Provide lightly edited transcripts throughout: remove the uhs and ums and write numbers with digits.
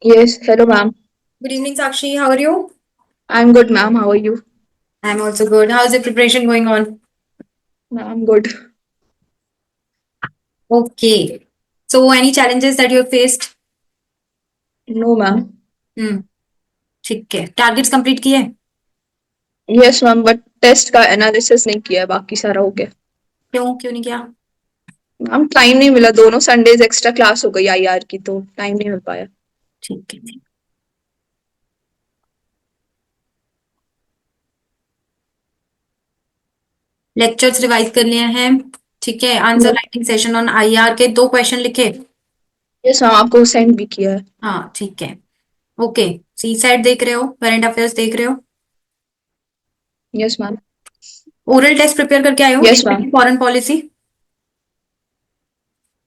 Yes, hello, ma'am. Good evening, Sakshi. How are you? I'm good, ma'am. How are you? I'm also good. How's the preparation going on? I'm good. Okay. So, any challenges that you have faced? No, ma'am. हम्म ठीक है targets complete किए Yes, ma'am. But test का analysis नहीं किया है, बाकी सारा हो गया। क्यों क्यों नहीं किया मैम टाइम नहीं मिला, दोनों संडेज एक्स्ट्रा क्लास हो गई आईआर की, तो टाइम नहीं मिल पाया। ठीक है ठीक लेक्चर्स रिवाइज कर लिए हैं ठीक है answer writing session on IR के 2 क्वेश्चन लिखे यस मैम, आपको सेंड भी किया है। हाँ ठीक है ओके सी साइड देख रहे हो करंट अफेयर्स देख रहे हो yes ma'am. Oral test prepare करके आए हो यस इंडिया मैम। की फॉरेन पॉलिसी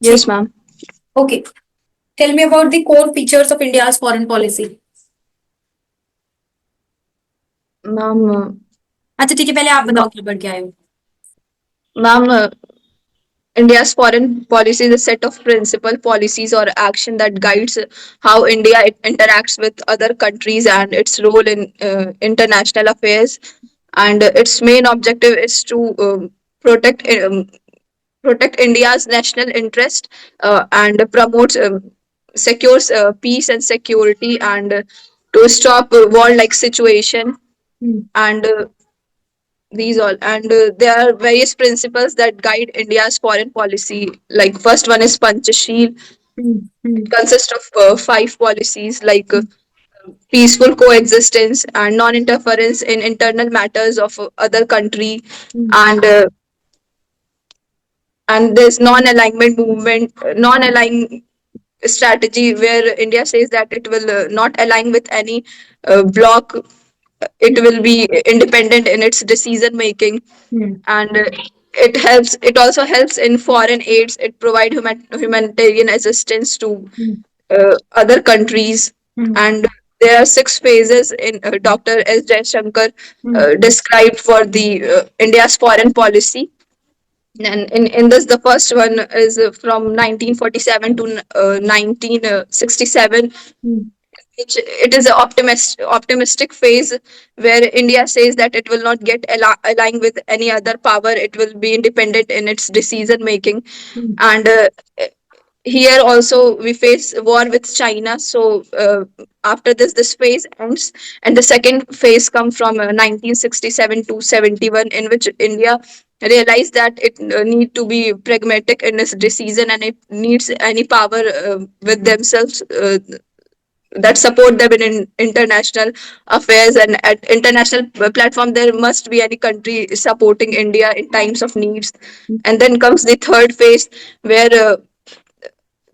यस ठीक ma'am. Okay tell me about the core features of India's foreign policy ma'am अच्छा ठीक है पहले आप बताओ क्या पढ़ के आए हो ma'am India's foreign policy is a set of principal policies or action that guides how India interacts with other countries and its role in international affairs. And its main objective is to protect protect India's national interest and promotes secures peace and security and to stop war-like situation and these all and there are various principles that guide India's foreign policy. Like first one is Panchashil. It consists of five policies like peaceful coexistence and non-interference in internal matters of other country and there's non-alignment movement, non-align strategy where India says that it will not align with any bloc. It will be independent in its decision making, hmm and it helps. It also helps in foreign aids. It provide humanitarian assistance to other countries, hmm and there are 6 phases in Dr. S. Jaishankar described for the India's foreign policy. And in this, the first one is from 1947 to 1967. It is an optimistic phase where India says that it will not get aligned with any other power. It will be independent in its decision making, and here also we face war with China. So after this phase ends, and the second phase come from 1967 to 71, in which India realized that it need to be pragmatic in its decision and it needs any power with themselves that support them in international affairs, and at international platform there must be any country supporting India in times of needs. And then comes the third phase where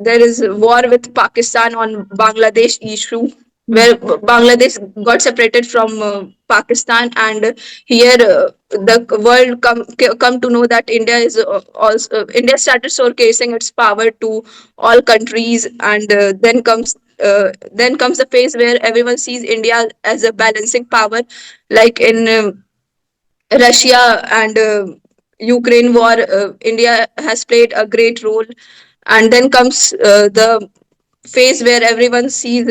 there is war with Pakistan on Bangladesh issue, where Bangladesh got separated from Pakistan, and here the world come to know that India is also India started showcasing its power to all countries, and then comes the phase where everyone sees India as a balancing power, like in Russia and Ukraine war. India has played a great role, and then comes the phase where everyone sees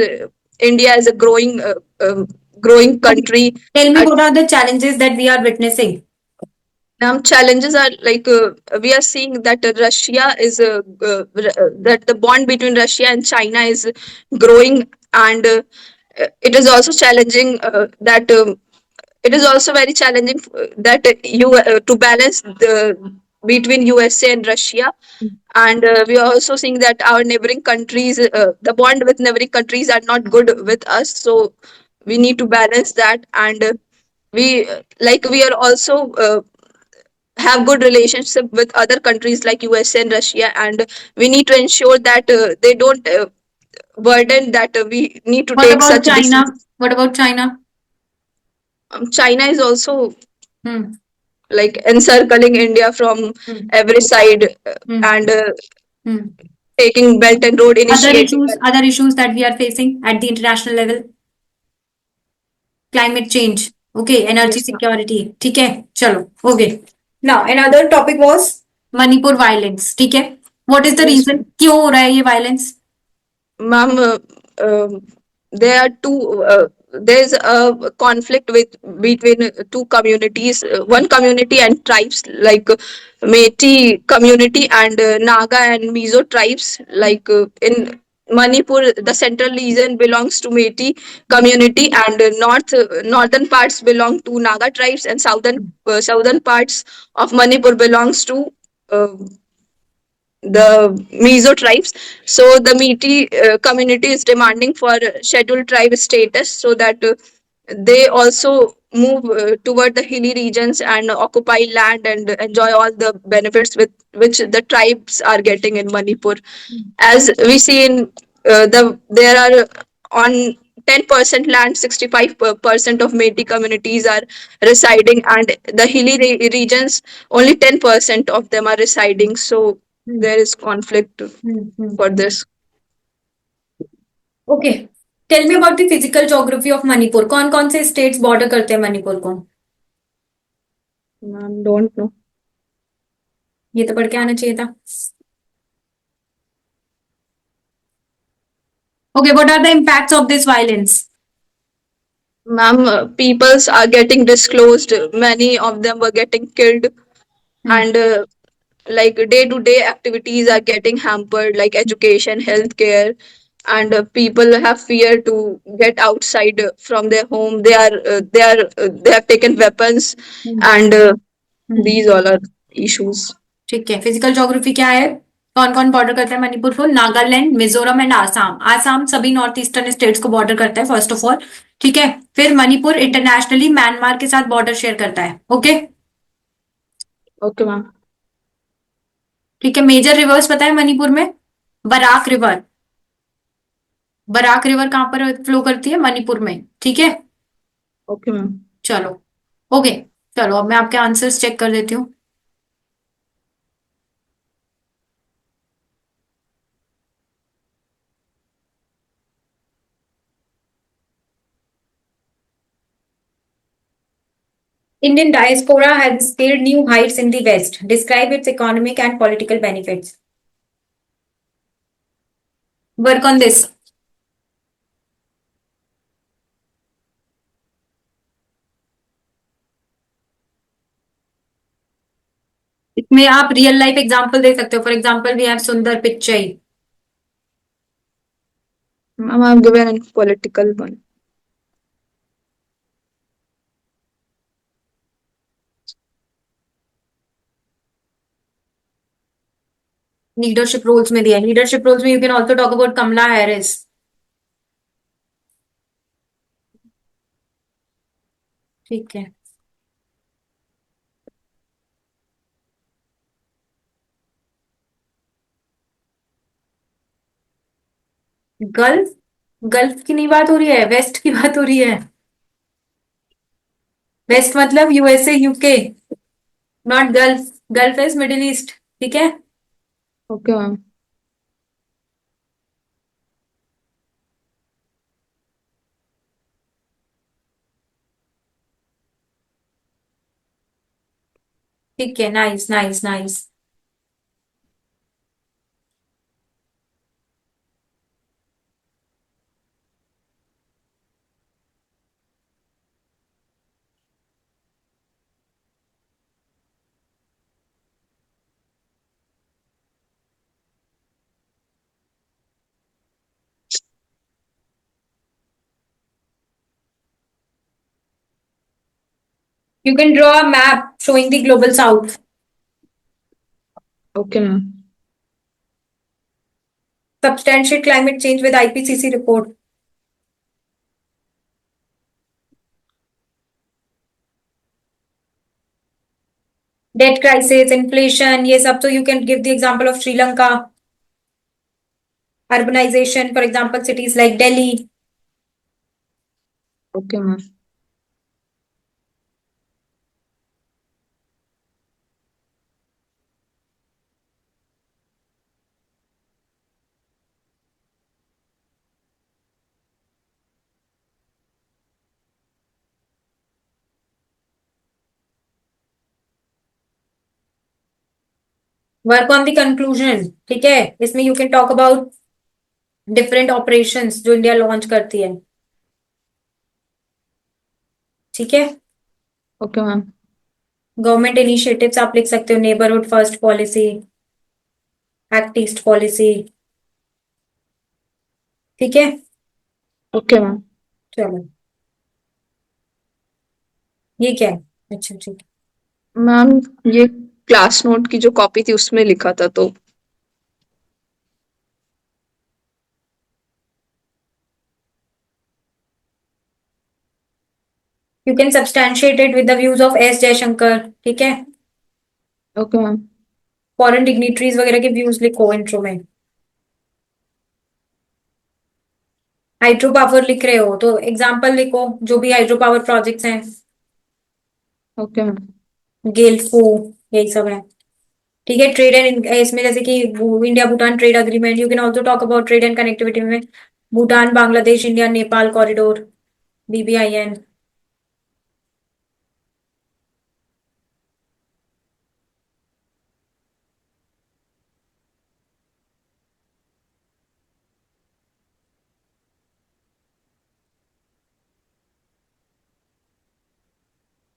India as a growing country. Tell me And what are the challenges that we are witnessing? now challenges are like we are seeing that Russia is that the bond between Russia and China is growing, and it is also challenging that it is also very challenging that you to balance the between USA and Russia, and we are also seeing that our neighboring countries, the bond with neighboring countries are not good with us, so we need to balance that, and we like we are also have good relationship with other countries like USA and Russia, and we need to ensure that they don't burden that we need to What take about such China? decisions. What about China? China is also Hmm. like encircling India from Hmm. every side Hmm. and Hmm. taking Belt and Road Initiative. Other issues that we are facing at the international level, climate change, okay, energy Yes, ma'am. security, ठीक है, चलो, okay. Now another topic was Manipur violence, ठीक है. What is the Yes, reason? क्यों हो रहा है ये violence? ma'am. there are there's a conflict with between two communities, one community and tribes like Metis community and Naga and Mizo tribes. Like in Manipur, the central region belongs to Metis community, and northern parts belong to Naga tribes, and southern parts of Manipur belongs to uh, the Mizo tribes. So the Metis community is demanding for scheduled tribe status so that they also move toward the hilly regions and occupy land and enjoy all the benefits with which the tribes are getting in Manipur. As we see in there are on 10% land, 65% of Metis communities are residing, and the hilly regions only 10% of them are residing. So there is conflict for this. Okay, tell me about the physical geography of Manipur. कौन कौन से states border करते हैं मणिपुर को? Don't know. ये तो पढ़ के आना चाहिए था। Okay, what are the impacts of this violence? Ma'am, peoples are getting disclosed. Many of them were getting killed, and like day to day activities are getting hampered, like education, healthcare, and people have fear to get outside from their home. They have taken weapons, and these all are issues. ठीक है, physical geography क्या है? कौन कौन border करता है मणिपुर को? Nagaland, Mizoram and Assam. Assam सभी नॉर्थ ईस्टर्न स्टेट्स को बॉर्डर करता है फर्स्ट ऑफ ऑल, ठीक है। फिर मणिपुर इंटरनेशनली म्यांमार के साथ बॉर्डर शेयर करता है, ओके। Okay, ma'am. ठीक है, मेजर रिवर्स पता है मणिपुर में? Barack river. बराक रिवर कहां पर फ्लो करती है? मणिपुर में, ठीक है। Okay, ma'am. चलो, ओके, चलो अब मैं आपके आंसर्स चेक कर देती हूँ। Indian diaspora has scaled new heights in the West. Describe its economic and political benefits. Work on this. इसमें आप रियल लाइफ एग्जांपल दे सकते हो। For example we have Sundar Pichai. Ma'am, I've given a political one. Leadership roles में दिया है। Leadership roles में you can also talk about Kamala Harris, ठीक है। गल्फ, गल्फ की नहीं बात हो रही है, वेस्ट की बात हो रही है। वेस्ट मतलब USA UK, not gulf. Gulf is middle east, ठीक है। Okay, ma'am. ठीक है, nice nice nice. You can draw a map showing the global south. Okay, ma'am. Substantiate climate change with IPCC report. Debt crisis, inflation, ये सब तो you can give the example of Sri Lanka. Urbanization, for example, cities like Delhi. Okay, ma'am. Work on the conclusion, ठीक है। इसमें you can talk about different operations जो India launch करती है, ठीक है। Okay ma'am. गवर्नमेंट इनिशिएटिव्स आप लिख सकते हो, neighbourhood first policy, act east policy, ठीक है। Okay ma'am. चलो, ये क्या है? अच्छा ठीक है। मैम ये क्लास नोट की जो कॉपी थी उसमें लिखा था तो। You can substantiate it with the views of S Jaishankar, ठीक है। Okay ma'am. फॉरेन डिग्निटरीज वगैरह के व्यूज लिखो इंट्रो में। हाइड्रो पावर लिख रहे हो तो एग्जाम्पल लिखो, जो भी हाइड्रो पावर प्रोजेक्ट्स हैं, ओके मैम। गेल्फो, यही सब है, ठीक है। ट्रेड एंड इसमें जैसे कि India Bhutan trade agreement, you can also talk about trade and connectivity में Bhutan Bangladesh India Nepal corridor, BBIN।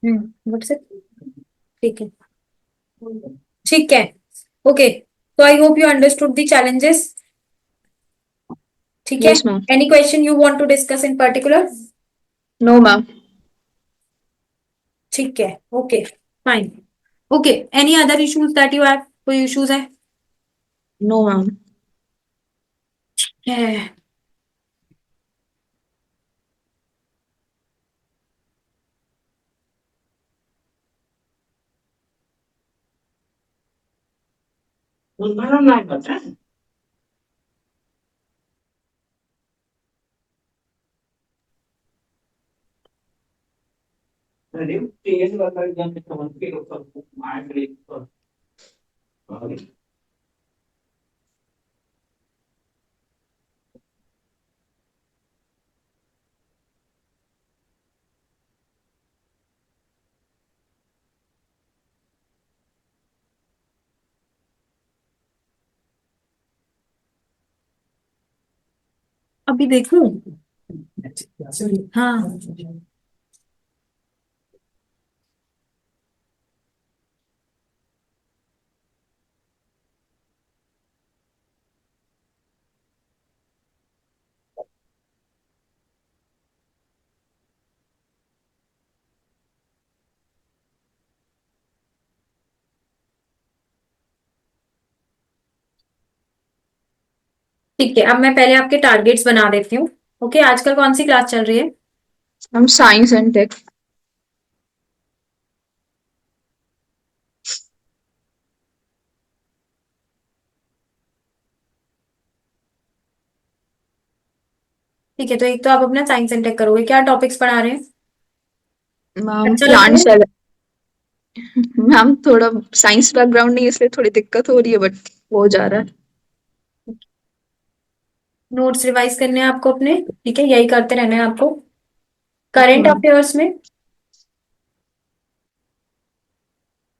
WhatsApp, ठीक है, ठीक है। ओके, तो I hope you understood the challenges, ठीक है। Yes ma'am. Any question you want to discuss in particular? No ma'am. ठीक है, okay, fine. Okay, any other issues that you have? कोई इश्यूज है? No ma'am. है। अभी देखूं? हाँ, ठीक है। अब मैं पहले आपके टारगेट्स बना देती हूँ। ओके, आजकल कौन सी क्लास चल रही है? Ma'am science and tech. ठीक है, तो एक तो आप अपना साइंस एंड टेक करोगे, क्या टॉपिक्स पढ़ा रहे हैं? मैम अच्छा लग प्लांट रहा है? सेल। मैम थोड़ा साइंस बैकग्राउंड नहीं है इसलिए थोड़ी दिक्कत हो रही है बट हो जा रहा है। नोट्स रिवाइज करने हैं आपको अपने, ठीक है, यही करते रहना है आपको। Okay current ma'am. अफेयर्स में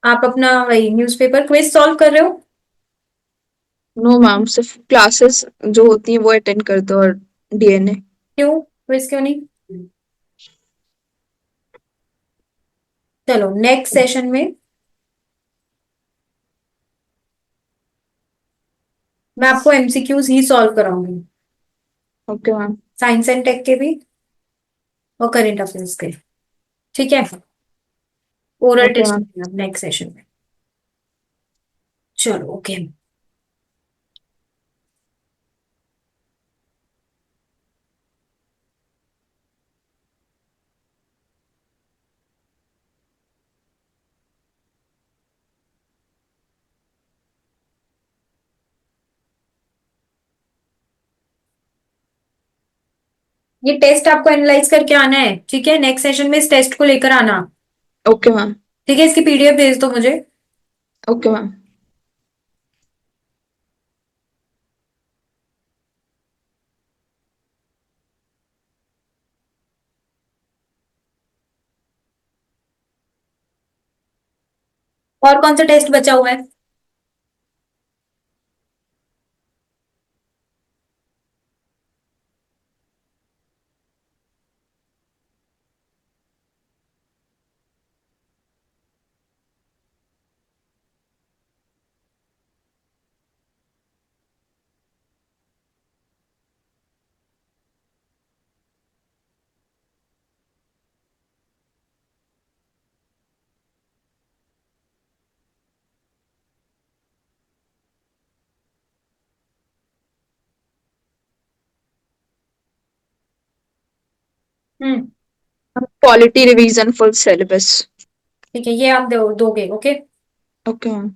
आप अपना वही न्यूज़पेपर क्विज सॉल्व कर रहे हो? नो मैम सिर्फ क्लासेस जो होती हैं वो अटेंड कर दो और डीएनए। क्यों क्विज क्यों नहीं? चलो, नेक्स्ट सेशन में मैं आपको MCQs ही सॉल्व कराऊंगी, okay ma'am. Science and tech के भी और करंट अफेयर्स के, ठीक है। Oral okay test ma'am. Next session में। चलो, ओके। ये टेस्ट आपको एनालाइज करके आना है, ठीक है। नेक्स्ट सेशन में इस टेस्ट को लेकर आना, ओके मैम। ठीक है। इसकी PDF भेज दो मुझे। Okay ma'am. और कौन सा टेस्ट बचा हुआ है? Hmm. Polity revision full syllabus. ठीक है, ये आप दोगे, ओके। Okay ma'am.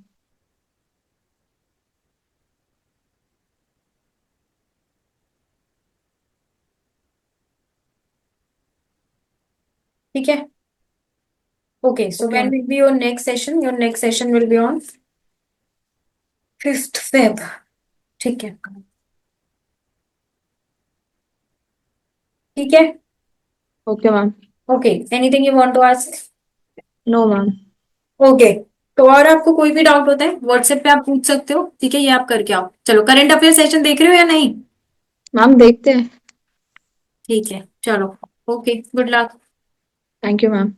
ठीक है, okay. So okay when ma'am. Will be your next session? Your next session will be on 5th Feb। ठीक है, ठीक है, okay ma'am. Okay. Anything you want to ask? No ma'am. Okay. तो और आपको कोई भी डाउट होता है व्हाट्सएप पे आप पूछ सकते हो, ठीक है, ये आप करके आओ। चलो, करंट अफेयर सेशन देख रहे हो या नहीं? मैम देखते हैं। ठीक है, चलो, okay, good luck. Thank you ma'am.